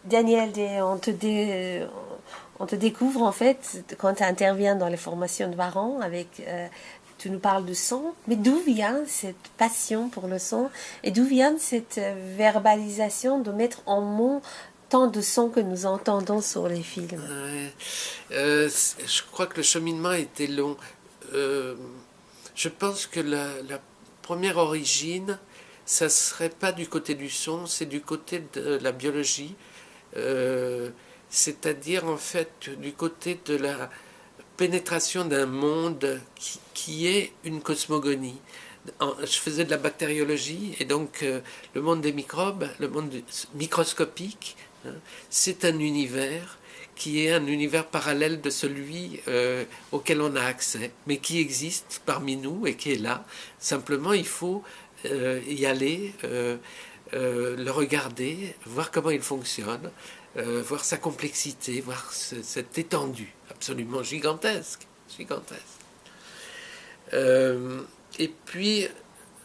Daniel, on te découvre en fait quand tu interviens dans les formations de parents avec. Tu nous parles de son, mais d'où vient cette passion pour le son et d'où vient cette verbalisation de mettre en mots tant de sons que nous entendons sur les films? Ouais. Je crois que le cheminement a été long. Euh, je pense que la première origine, ça serait pas du côté du son, c'est du côté de la biologie. Euh, C'est-à-dire en fait du côté de la pénétration d'un monde qui est une cosmogonie. Je faisais de la bactériologie et donc le monde des microbes, le monde microscopique, hein, c'est un univers qui est un univers parallèle de celui auquel on a accès, mais qui existe parmi nous et qui est là. Simplement, il faut y aller, le regarder, voir comment il fonctionne, voir sa complexité, voir cette étendue absolument gigantesque. Gigantesque. Euh, et puis,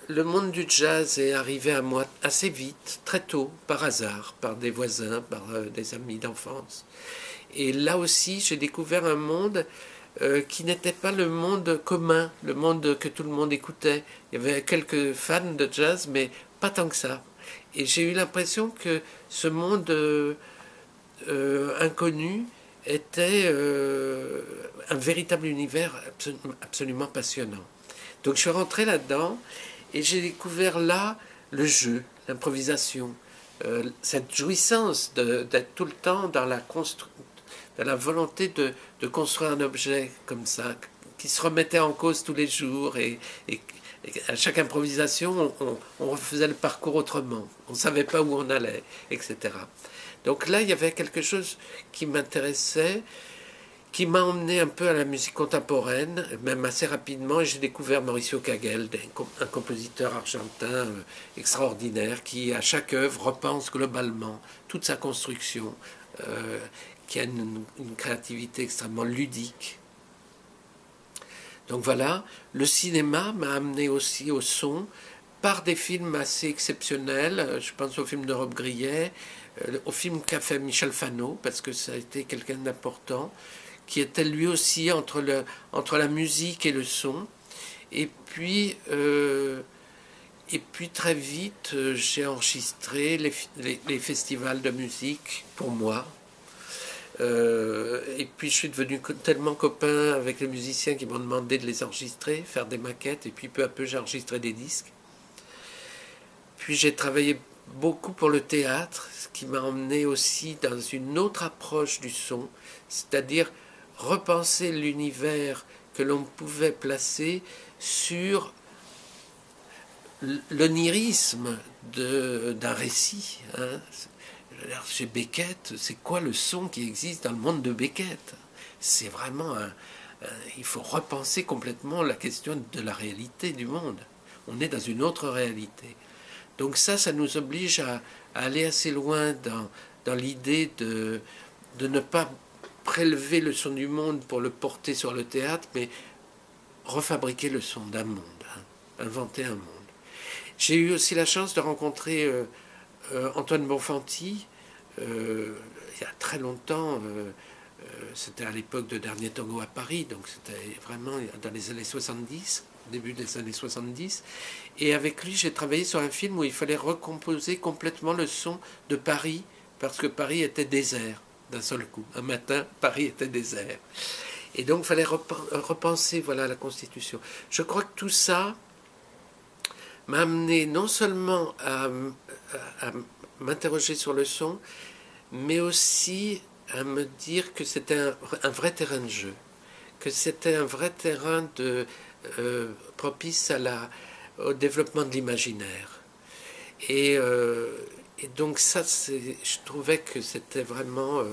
le monde du jazz est arrivé à moi assez vite, très tôt, par hasard, par des voisins, par des amis d'enfance. Et là aussi, j'ai découvert un monde qui n'était pas le monde commun, le monde que tout le monde écoutait. Il y avait quelques fans de jazz, mais pas tant que ça. Et j'ai eu l'impression que ce monde inconnu était un véritable univers absolument passionnant. Donc je suis rentré là-dedans et j'ai découvert là le jeu, l'improvisation, cette jouissance d'être tout le temps dans dans la volonté de construire un objet comme ça, qui se remettait en cause tous les jours et à chaque improvisation, on refaisait le parcours autrement. On ne savait pas où on allait, etc. Donc là, il y avait quelque chose qui m'intéressait, qui m'a emmené un peu à la musique contemporaine, même assez rapidement, et j'ai découvert Mauricio Kagel, un compositeur argentin extraordinaire, qui à chaque œuvre repense globalement toute sa construction, qui a une créativité extrêmement ludique. Donc voilà, le cinéma m'a amené aussi au son, par des films assez exceptionnels. Je pense au film de Rob Grillet, au film qu'a fait Michel Fano, parce que ça a été quelqu'un d'important, qui était lui aussi entre la musique et le son. Et puis, euh, et puis très vite, j'ai enregistré les festivals de musique pour moi. Et puis je suis devenu tellement copain avec les musiciens qui m'ont demandé de les enregistrer, faire des maquettes, et puis peu à peu j'ai enregistré des disques. Puis j'ai travaillé beaucoup pour le théâtre, ce qui m'a emmené aussi dans une autre approche du son, c'est-à-dire repenser l'univers que l'on pouvait placer sur l'onirisme d'un récit. Hein. Chez Beckett, c'est quoi le son qui existe dans le monde de Beckett? C'est vraiment il faut repenser complètement la question de la réalité du monde. On est dans une autre réalité. Donc ça nous oblige à aller assez loin dans l'idée de ne pas prélever le son du monde pour le porter sur le théâtre, mais refabriquer le son d'un monde, hein, inventer un monde. J'ai eu aussi la chance de rencontrer Antoine Bonfanti il y a très longtemps. C'était à l'époque de Dernier Tango à Paris, donc c'était vraiment dans les années 70, début des années 70. Et avec lui, j'ai travaillé sur un film où il fallait recomposer complètement le son de Paris, parce que Paris était désert d'un seul coup. Un matin, Paris était désert. Et donc, il fallait repenser voilà, la Constitution. Je crois que tout ça m'a amené non seulement à m'interroger sur le son, mais aussi à me dire que c'était un vrai terrain de jeu, que c'était un vrai terrain propice au développement de l'imaginaire. Et, euh, et donc ça, je trouvais que c'était vraiment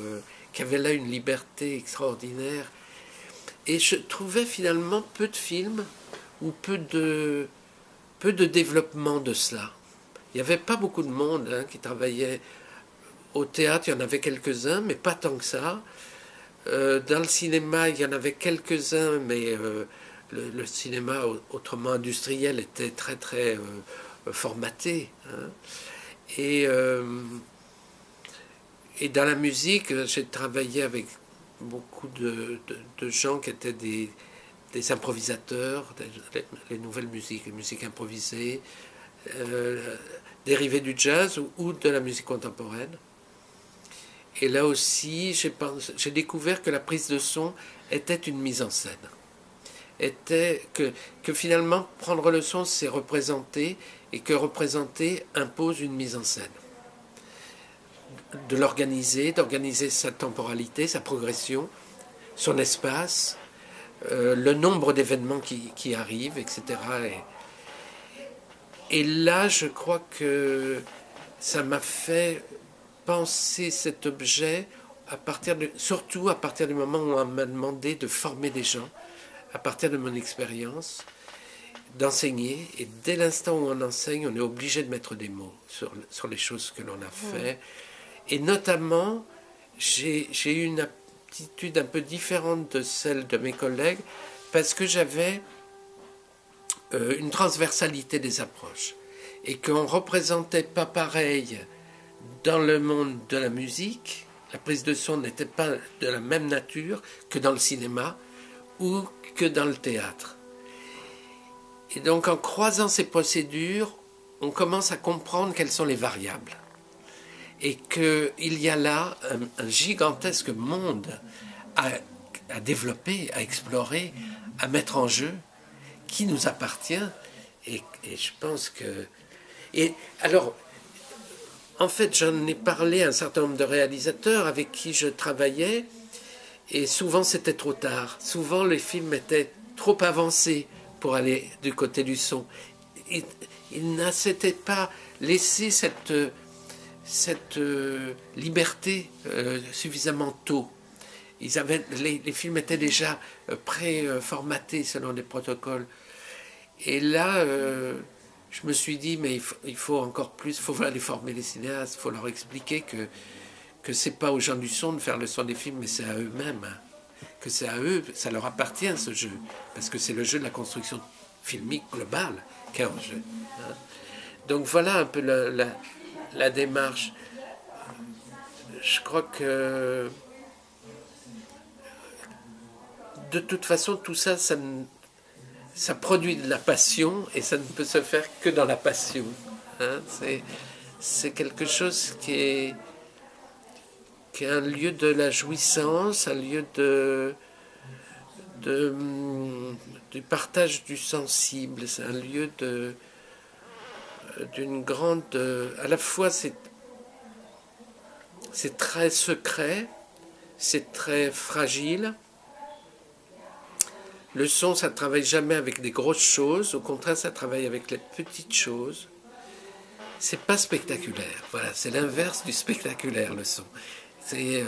qu'il y avait là une liberté extraordinaire. Et je trouvais finalement peu de films ou peu de développement de cela. Il n'y avait pas beaucoup de monde hein, qui travaillait au théâtre, il y en avait quelques-uns, mais pas tant que ça. Dans le cinéma, il y en avait quelques-uns, mais le cinéma autrement industriel était très très formaté. Hein. Et, euh, Et dans la musique, j'ai travaillé avec beaucoup de gens qui étaient des improvisateurs, les nouvelles musiques, les musiques improvisées, dérivées du jazz ou de la musique contemporaine. Et là aussi, j'ai découvert que la prise de son était une mise en scène. Que finalement, prendre le son, c'est représenter, et que représenter impose une mise en scène. D'organiser sa temporalité, sa progression, son espace, le nombre d'événements qui arrivent, etc. Et là, je crois que ça m'a fait penser cet objet surtout à partir du moment où on m'a demandé de former des gens, à partir de mon expérience, d'enseigner. Et dès l'instant où on enseigne, on est obligé de mettre des mots sur les choses que l'on a fait. Et notamment, j'ai eu une attitude un peu différente de celle de mes collègues parce que j'avais une transversalité des approches et qu'on ne représentait pas pareil dans le monde de la musique. La prise de son n'était pas de la même nature que dans le cinéma ou que dans le théâtre. Et donc en croisant ces procédures, on commence à comprendre quelles sont les variables. Et qu'il y a là un gigantesque monde à développer, à explorer, à mettre en jeu, qui nous appartient. Et je pense que... Et alors, en fait, j'en ai parlé à un certain nombre de réalisateurs avec qui je travaillais, et souvent c'était trop tard. Souvent les films étaient trop avancés pour aller du côté du son. Ils ne s'étaient pas laissé cette liberté suffisamment tôt. Les films étaient déjà pré-formatés selon des protocoles. Et là, je me suis dit, mais il faut encore plus, il faut aller former les cinéastes, il faut leur expliquer que c'est pas aux gens du son de faire le son des films, mais c'est à eux-mêmes. Que c'est à eux, ça leur appartient ce jeu. Parce que c'est le jeu de la construction filmique globale qui est en jeu. Donc voilà un peu la démarche. Je crois que de toute façon, tout ça, ça produit de la passion et ça ne peut se faire que dans la passion. C'est quelque chose qui est un lieu de la jouissance, un lieu du partage du sensible. C'est un lieu d'une grande... à la fois, c'est très secret, c'est très fragile. Le son, ça ne travaille jamais avec des grosses choses. Au contraire, ça travaille avec les petites choses. C'est pas spectaculaire. Voilà, c'est l'inverse du spectaculaire, le son. C'est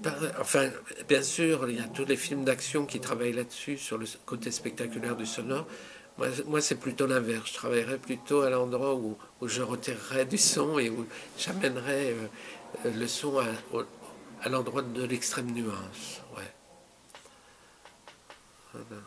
pas... Enfin, bien sûr, il y a tous les films d'action qui travaillent là-dessus, sur le côté spectaculaire du sonore. Moi c'est plutôt l'inverse. Je travaillerais plutôt à l'endroit où je retirerais du son et où j'amènerais le son à l'endroit de l'extrême nuance. Ouais. Voilà.